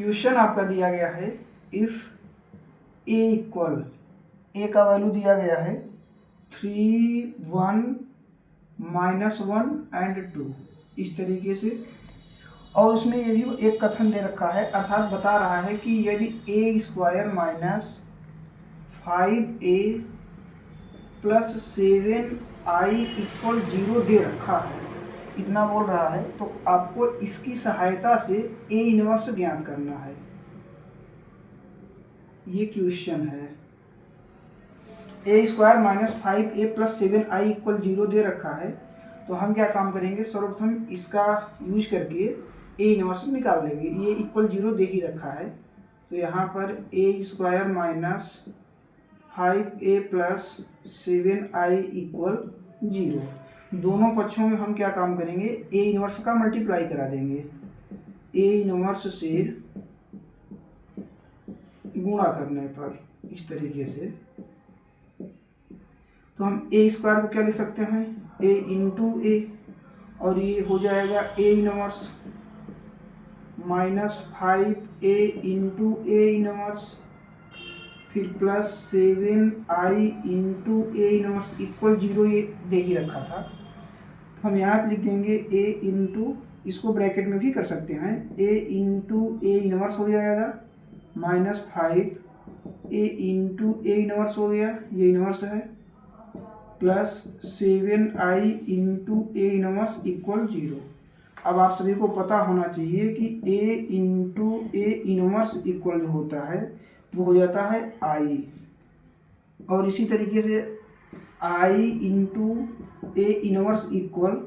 Question आपका दिया गया है इफ ए इक्वल, ए का वैल्यू दिया गया है 3, 1, -1 एंड 2 इस तरीके से, और उसमें ये भी एक कथन दे रखा है, अर्थात बता रहा है कि यदि a square minus 5a plus 7i equal 0 दे रखा है, इतना बोल रहा है, तो आपको इसकी सहायता से ए इनवर्स ज्ञात करना है। ये क्वेश्चन है। A square minus 5a plus 7i equal 0 दे रखा है, तो हम क्या काम करेंगे, सर्वप्रथम इसका यूज करके ए इनवर्स निकाल लेंगे। ये इक्वल 0 दे ही रखा है, तो यहाँ पर a square minus 5a plus 7i equal 0, दोनों पक्षों में हम क्या काम करेंगे, ए इनवर्स का मल्टीप्लाई करा देंगे। ए इनवर्स से गुणा करने पर इस तरीके से, तो हम ए स्क्वायर को क्या लिख सकते हैं, ए इंटू ए, और ये हो जाएगा a inverse minus 5a into a inverse, फिर plus 7i into a inverse equal 0, ये दे ही रखा था, तो हम यहाँ लिख देंगे ए इंटू, इसको ब्रैकेट में भी कर सकते हैं, ए इंटू ए इनवर्स हो जाएगा minus 5a into a inverse हो गया, ये इनवर्स है, plus 7i into a inverse equal 0। अब आप सभी को पता होना चाहिए कि a into a inverse equal जो होता है वो हो जाता है i, और इसी तरीके से i into a inverse equal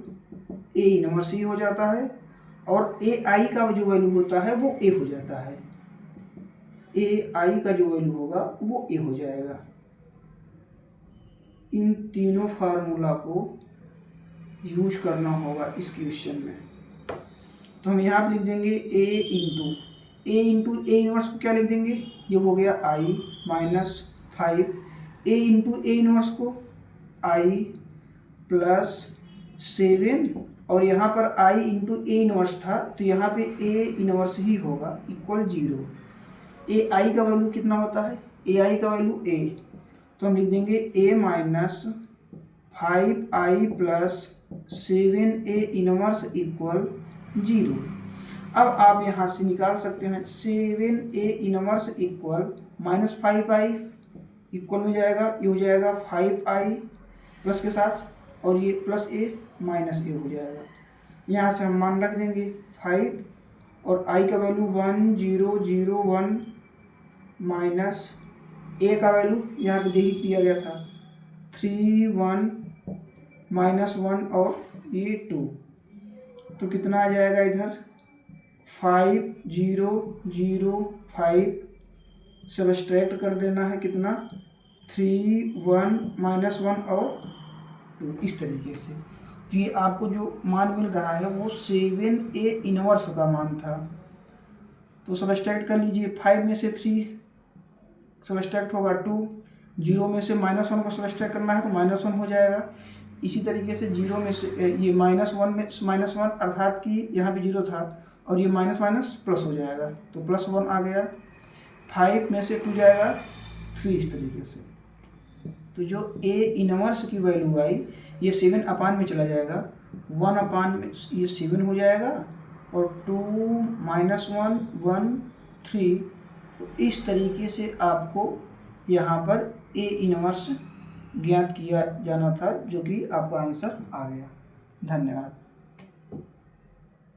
a inverse ही हो जाता है, और ए आई का जो वैल्यू होता है वो ए हो जाता है, ए आई का जो वैल्यू होगा वो ए हो जाएगा। इन तीनों फार्मूला को यूज करना होगा इस क्वेश्चन में, तो हम यहाँ पर लिख देंगे ए इंटू ए इनवर्स को क्या लिख देंगे, ये हो गया I minus 5, a into a inverse को आई प्लस 7, और यहाँ पर आई इंटू ए इनवर्स था, तो यहाँ पे ए इनवर्स ही होगा इक्वल 0। ए आई का वैल्यू कितना होता है, ए आई का वैल्यू ए, तो हम लिख देंगे a minus 5i plus 7a inverse equal 0। अब आप यहाँ से निकाल सकते हैं 7a inverse equal minus 5i equal में जाएगा, ये हो जाएगा 5i प्लस के साथ, और ये प्लस a माइनस a हो जाएगा। यहाँ से हम मान रख देंगे 5, और i का वैल्यू 1 0 0 1 माइनस a का वैल्यू यहाँ पे दे ही दिया गया था 3 1 माइनस 1 और ये 2, तो कितना आ जाएगा इधर 5 0 0 5, सब्सट्रैक्ट कर देना है कितना 3 1 माइनस 1 और 2 इस तरीके से। तो ये आपको जो मान मिल रहा है वो 7a इनवर्स का मान था, तो सब्सट्रैक्ट कर लीजिए, 5 में से 3 सब्सट्रैक्ट होगा 2, 0 में से -1 को सब्सट्रैक्ट करना है तो -1 हो जाएगा। इसी तरीके से 0 में से ये -1 में -1 अर्थात कि यहाँ पे 0 था, और ये माइनस माइनस प्लस हो जाएगा, तो +1 आ गया, 5 में से 2 जाएगा 3 इस तरीके से। तो जो ए इनवर्स की वैल्यू आई ये 7 अपान में चला जाएगा, 1 अपान में ये 7 हो जाएगा, और 2 -1 1 3, तो इस तरीके से आपको यहाँ पर ए इनवर्स ज्ञात किया जाना था, जो कि आपका आंसर आ गया। धन्यवाद।